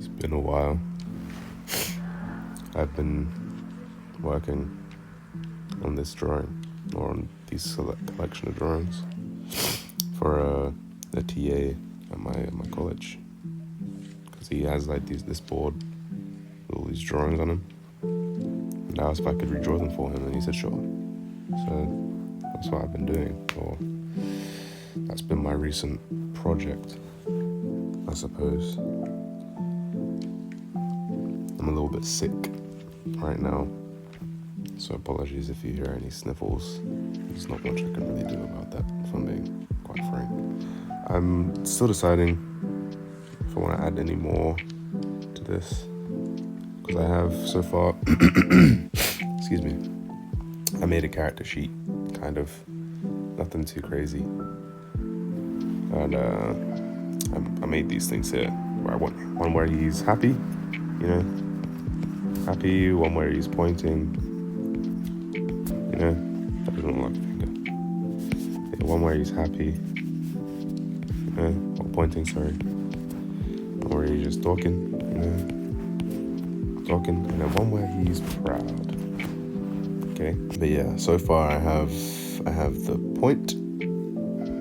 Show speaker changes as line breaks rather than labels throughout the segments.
It's been a while. I've been working on this drawing, or on these collection of drawings, for a TA at my college, because he has like this board with all these drawings on him, and I asked if I could redraw them for him, and he said sure. So that's what I've been doing, or that's been my recent project, I suppose. I'm a little bit sick right now, so apologies if you hear any sniffles. There's not much I can really do about that, if I'm being quite frank. I'm still deciding if I want to add any more to this, because I have so far, excuse me, I made a character sheet, kind of, nothing too crazy, and I made these things here, where I want one where he's happy, happy, one where he's pointing, that doesn't look like a finger. Yeah, one where he's happy, or pointing, sorry. One where he's just talking, and then one where he's proud. Okay, but yeah, so far I have the point,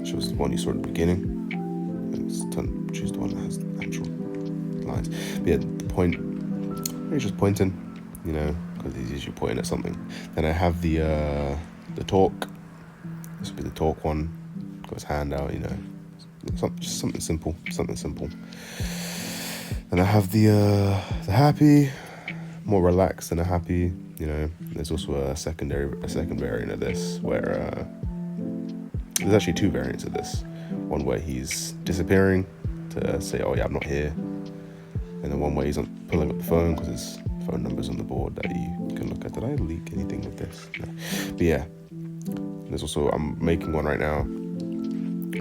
which was the one you saw at the beginning. Choose the one that has actual lines. But yeah, the point, he's just pointing, because he's usually pointing at something. Then I have the talk. This would be the talk one. Got his hand out, just something simple. Then I have the happy, more relaxed than a happy. There's also a second variant of this where there's actually two variants of this. One where he's disappearing to say, "Oh yeah, I'm not here," and then one where he's pulling up the phone because his phone number's on the board that you can look at. Did I leak anything with this? No. But yeah, there's also, I'm making one right now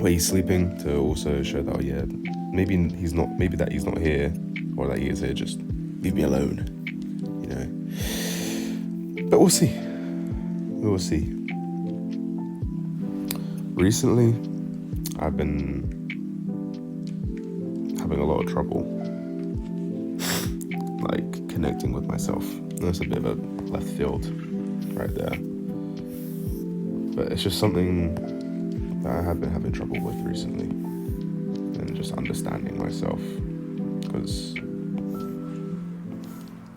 where he's sleeping to also show that, oh yeah, maybe that he's not here, or that he is here, just leave me alone, But we'll see. We will see. Recently, I've been having a lot of trouble, like, connecting with myself. That's a bit of a left field right there. But it's just something that I have been having trouble with recently, and just understanding myself, because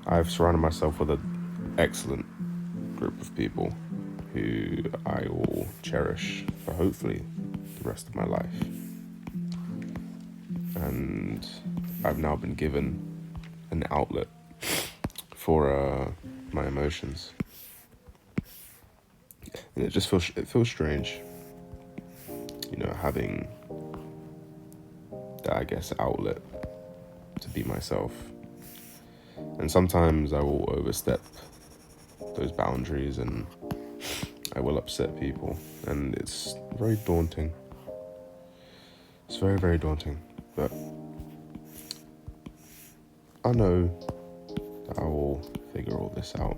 I've surrounded myself with an excellent group of people who I will cherish for hopefully the rest of my life. And I've now been given an outlet for my emotions. And it feels strange, having that, I guess, outlet to be myself. And sometimes I will overstep those boundaries and I will upset people, and it's very daunting. It's very, very daunting, but I know that I will figure all this out.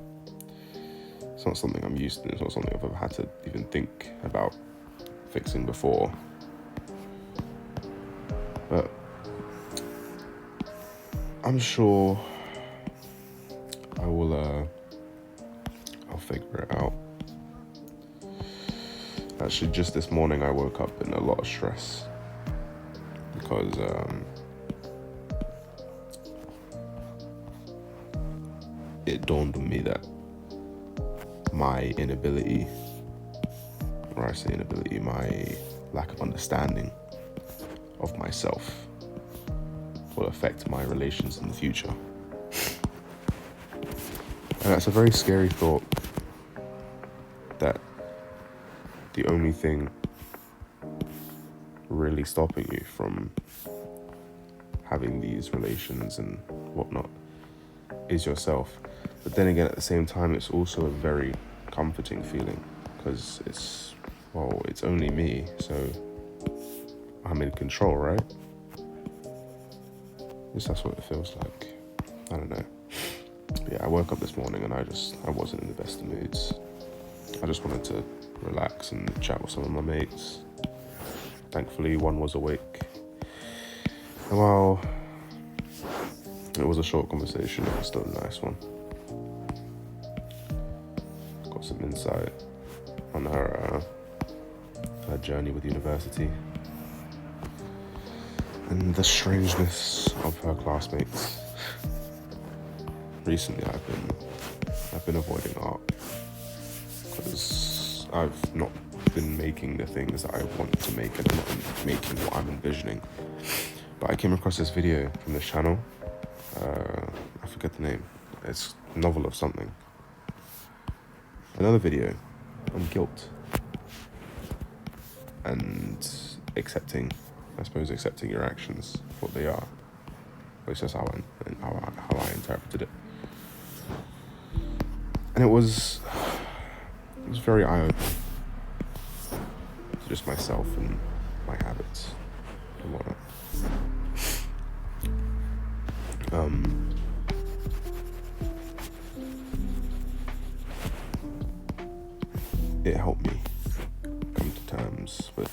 It's not something I'm used to. It's not something I've ever had to even think about fixing before. But I'm sure I'll figure it out. Actually, just this morning I woke up in a lot of stress because it dawned on me that my inability, or I say inability, my lack of understanding of myself will affect my relations in the future. And that's a very scary thought, that the only thing really stopping you from having these relations and whatnot is yourself. But then again, at the same time, it's also a very comforting feeling, because it's only me, so I'm in control, right? At least that's what it feels like. I don't know. But yeah, I woke up this morning and I wasn't in the best of moods. I just wanted to relax and chat with some of my mates. Thankfully, one was awake. And while It was a short conversation, it was still a nice one. Got some insight on her journey with university and the strangeness of her classmates. Recently, I've been avoiding art because I've not been making the things that I want to make, and I'm not making what I'm envisioning. But I came across this video from this channel. I forget the name. It's a novel of something. Another video on guilt and accepting your actions for what they are. At least that's how I interpreted it. And it was very eye-opening to just myself and my habits and whatnot. It helped me come to terms with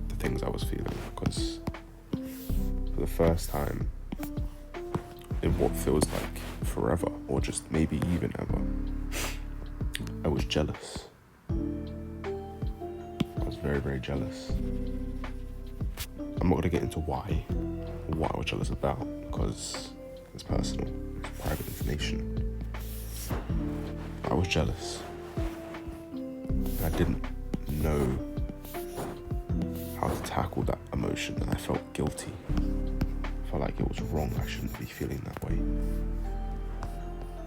the things I was feeling, because for the first time in what feels like forever, or just maybe even ever, I was jealous. I was very, very jealous. I'm not going to get into what I was jealous about, because it's personal, it's private information. I was jealous. And I didn't know how to tackle that emotion, and I felt guilty. I felt like it was wrong. I shouldn't be feeling that way.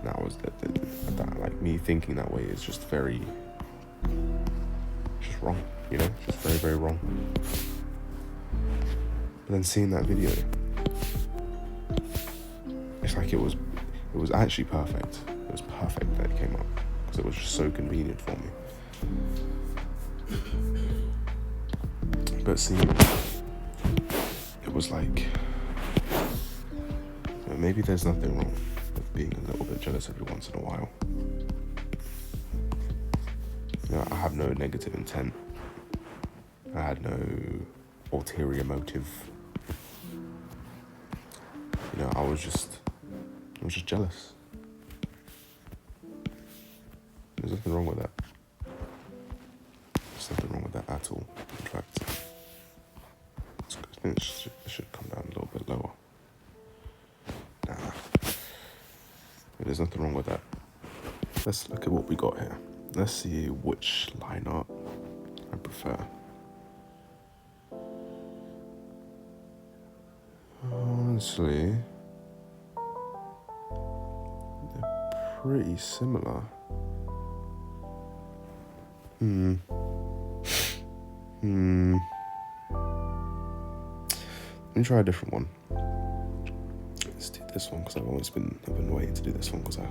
That was that like me thinking that way is just wrong, you know, just very, very wrong. But then seeing that video, it's like it was actually perfect. It was perfect that it came up, because it was just so convenient for me. But seeing it was like, maybe there's nothing wrong with being a little bit jealous every once in a while. You know, I have no negative intent. I had no ulterior motive. You know, I was just jealous. There's nothing wrong with that. There's nothing wrong with that at all. In fact, I think it should come down a little bit lower. Nah. There's nothing wrong with that. Let's look at what we got here. Let's see which line art I prefer. Honestly, they're pretty similar. Let me try a different one. Let's do this one, because I've been waiting to do this one because I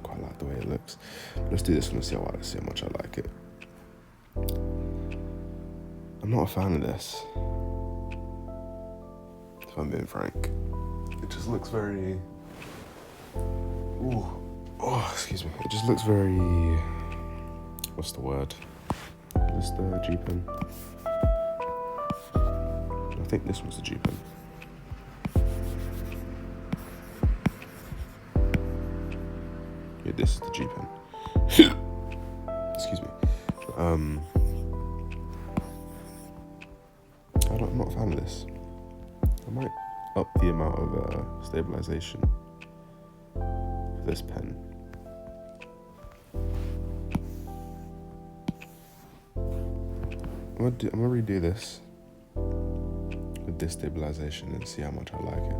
quite like the way it looks. But let's do this one and see how much I like it. I'm not a fan of this, if I'm being frank. It just looks very... excuse me. It just looks very... What's the word? Is this the G-pen? I think this was the G-pen. Yeah, this is the G-pen. Excuse me. I'm not a fan of this. I might up the amount of stabilization for this pen. I'm gonna redo this with this stabilization and see how much I like it.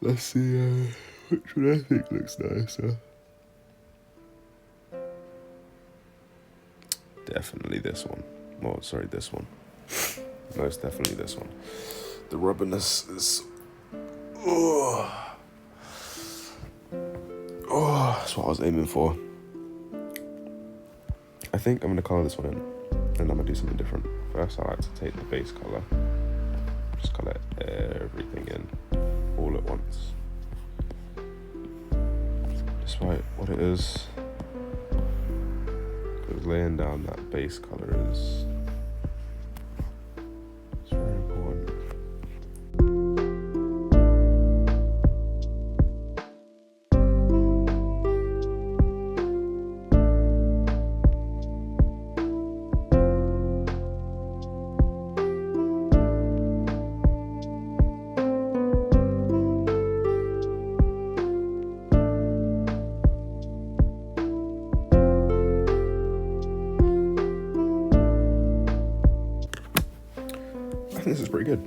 Let's see which one I think looks nicer. definitely this one. Oh, sorry, this one. Most definitely this one. The rubberness is... Oh, that's what I was aiming for. I think I'm going to colour this one in, and I'm going to do something different. First, I like to take the base colour, just colour everything in all at once. Despite what it is, because laying down that base colour is very important. I think this is pretty good.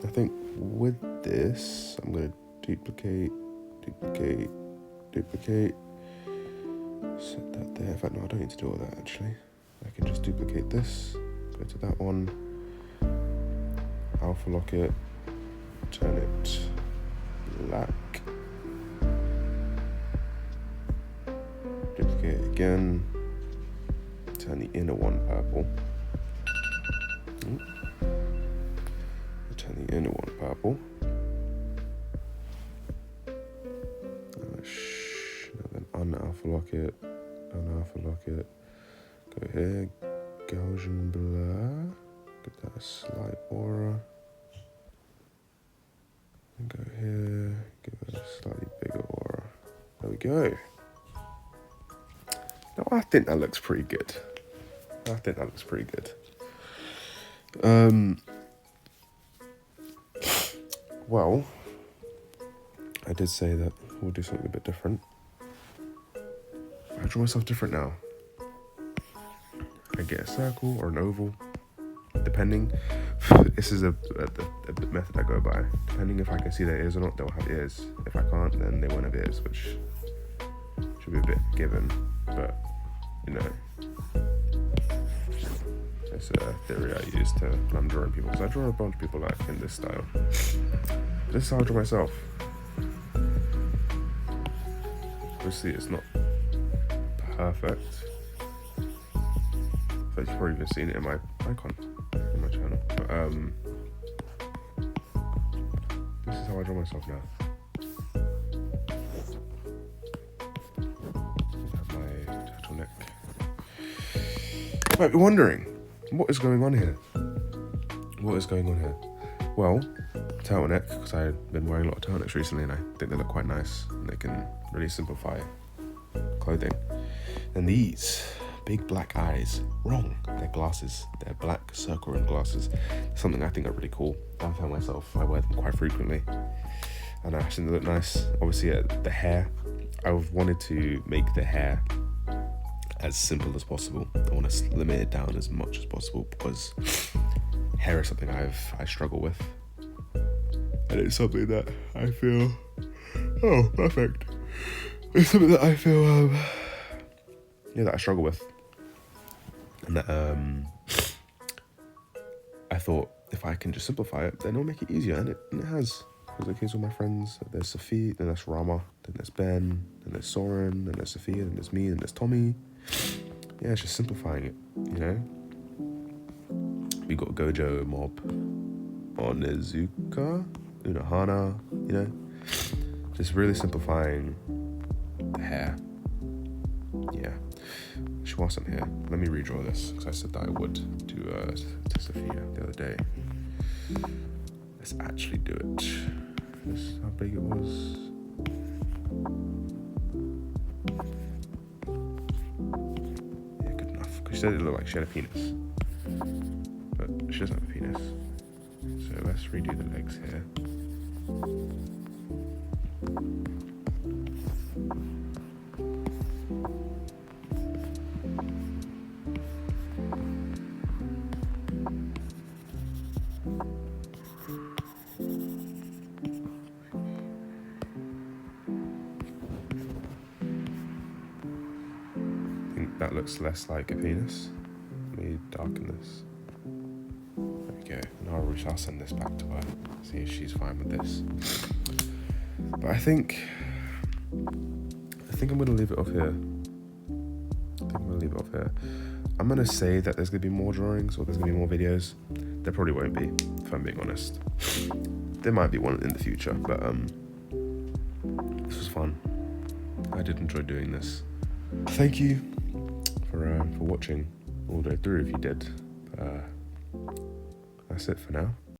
I think with this, I'm going to duplicate, set that there. In fact, no, I don't need to do all that actually. I can just duplicate this, go to that one, alpha lock it, turn it black, duplicate it again, turn the inner one purple. Turn the inner one purple. Then unalpha lock it, go here, Gaussian blur, give that a slight aura, and go here, give it a slightly bigger aura. There we go. Now I think that looks pretty good. Well, I did say that we'll do something a bit different. I draw myself different now. I get a circle or an oval, depending. This is a method I go by. Depending if I can see their ears or not, they'll have ears. If I can't, then they won't have ears, which should be a bit given. But, you know, it's a theory I use to when I'm drawing people. Because I draw a bunch of people like in this style. This is how I draw myself. Obviously, it's not perfect. But you've probably even seen it in my icon, in my channel. But, this is how I draw myself now. My turtleneck. You might be wondering, what is going on here? Well, turtleneck, because I've been wearing a lot of turtlenecks recently and I think they look quite nice and they can really simplify clothing. And these big black eyes, wrong, they're glasses. They're black circle rim glasses. Something I think are really cool. I found myself, I wear them quite frequently and I think they look nice. Obviously the hair, I've wanted to make the hair as simple as possible. I want to limit it down as much as possible because hair is something I struggle with. And it's something that I feel, oh, perfect. It's something that I feel, that I struggle with. And that, I thought if I can just simplify it, then it'll make it easier. And it has. Because like, here's all my friends. There's Sophie, then there's Rama, then there's Ben, then there's Soren, then there's Sophia, then there's me, then there's Tommy. Yeah, it's just simplifying it, you know? We got Gojo, Mob, Onizuka, Unohana, you know? Just really simplifying the hair. Yeah. Whilst I'm here, let me redraw this, because I said that I would to Sophia the other day. Let's actually do it. This is how big it was. Yeah, good enough. Because she said it looked like she had a penis. But she doesn't have a penis. So let's redo the legs here. looks less like a penis. Let me darken this. There we go. And I'll send this back to her, see if she's fine with this. But I think I'm gonna leave it off here. I'm gonna say that there's gonna be more drawings or there's gonna be more videos. There probably won't be, if I'm being honest. There might be one in the future, but this was fun. I did enjoy doing this. Thank you for watching all the way through if you did. That's it for now.